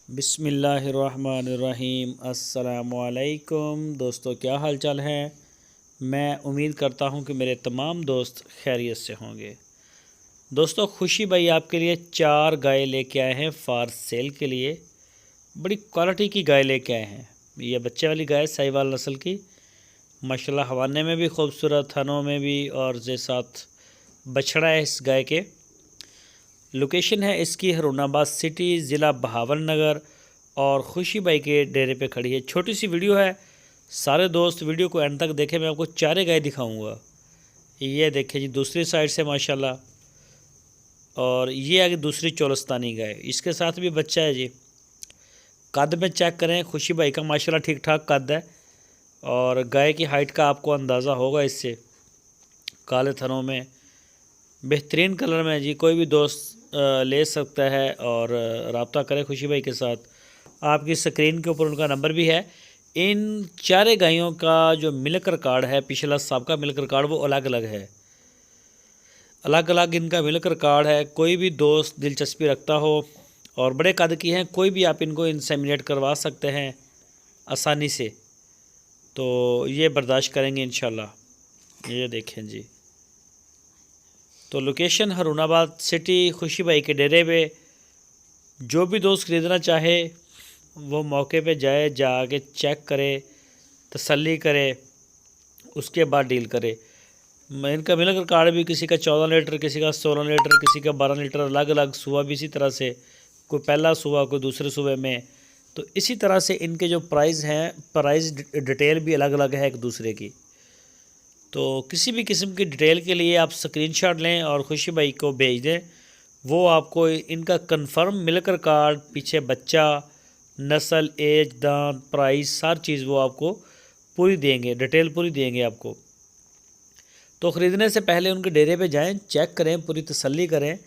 बिस्मिल्लाहिर्रहमानिर्रहीम। अस्सलामुअलैकुम दोस्तों, क्या हाल चाल है। मैं उम्मीद करता हूँ कि मेरे तमाम दोस्त खैरियत से होंगे। दोस्तों, खुशी भाई आपके लिए 4 गाय लेके आए हैं फॉर सेल के लिए। बड़ी क्वालिटी की गाय लेके आए हैं। ये बच्चे वाली गाय साहिवाल नस्ल की, माशाल्लाह हवाने में भी खूबसूरत, थनों में भी, और जे साथ बछड़ा है इस गाय के। लोकेशन है इसकी हरूनाबाद सिटी, ज़िला बहावलनगर, और खुशी भाई के डेरे पे खड़ी है। छोटी सी वीडियो है, सारे दोस्त वीडियो को एंड तक देखें। मैं आपको 4 गाय दिखाऊंगा। ये देखें जी, दूसरी साइड से माशाल्लाह, और ये आगे दूसरी चोलस्तानी गाय, इसके साथ भी बच्चा है जी। कद में चेक करें, खुशी भाई का माशाल्लाह ठीक ठाक कद है, और गाय की हाइट का आपको अंदाज़ा होगा इससे। काले थनों में, बेहतरीन कलर में जी। कोई भी दोस्त ले सकता है और रब्ता करें खुशी भाई के साथ। आपकी स्क्रीन के ऊपर उनका नंबर भी है। इन 4 गायों का जो मिल्क रिकॉर्ड है, पिछला सबका मिल्क रिकॉर्ड, वो अलग अलग है। अलग अलग इनका मिल्क रिकॉर्ड है। कोई भी दोस्त दिलचस्पी रखता हो और बड़े कद की हैं, कोई भी आप इनको इंसेमिनेट करवा सकते हैं आसानी से, तो ये बर्दाश्त करेंगे इंशाल्लाह। ये देखें जी। तो लोकेशन हरूनाबाद सिटी, खुशी भाई के डेरे पे। जो भी दोस्त ख़रीदना चाहे वो मौके पे जाए, जाके चेक करे, तसल्ली करे, उसके बाद डील करे। इनका मिल्क रिकॉर्ड भी, किसी का 14 लीटर, किसी का 16 लीटर, किसी का 12 लीटर, अलग अलग। सुबह भी इसी तरह से, कोई पहला सुबह, कोई दूसरे सुबह में। तो इसी तरह से इनके जो प्राइस हैं, प्राइस डिटेल भी अलग अलग है एक दूसरे की। तो किसी भी किस्म की डिटेल के लिए आप स्क्रीनशॉट लें और खुशी भाई को भेज दें। वो आपको इनका कंफर्म मिल्क रिकॉर्ड, पीछे बच्चा, नस्ल, एज, दांत, प्राइस, हर चीज़ वो आपको पूरी देंगे, डिटेल पूरी देंगे आपको। तो ख़रीदने से पहले उनके डेरे पे जाएं, चेक करें, पूरी तसल्ली करें,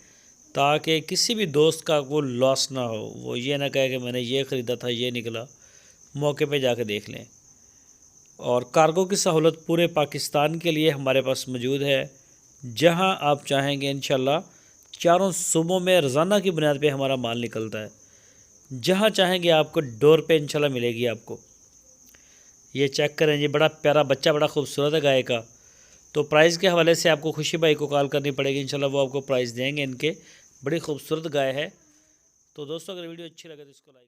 ताकि किसी भी दोस्त का वो लॉस ना हो। वो ये ना कहे कि मैंने ये ख़रीदा था, ये निकला। मौके पे जाके देख लें। और कार्गो की सहूलत पूरे पाकिस्तान के लिए हमारे पास मौजूद है। जहां आप चाहेंगे इंशाल्लाह, चारों सूबों में रोज़ाना की बुनियाद पे हमारा माल निकलता है। जहां चाहेंगे आपको डोर पे इंशाल्लाह मिलेगी आपको। ये चेक करें जी, बड़ा प्यारा बच्चा, बड़ा खूबसूरत है गाय का। तो प्राइस के हवाले से आपको खुशी भाई को कॉल करनी पड़ेगी, इंशाल्लाह वो आपको प्राइस देंगे इनके। बड़ी खूबसूरत गाय है। तो दोस्तों, अगर वीडियो अच्छी लगे तो इसको लाइक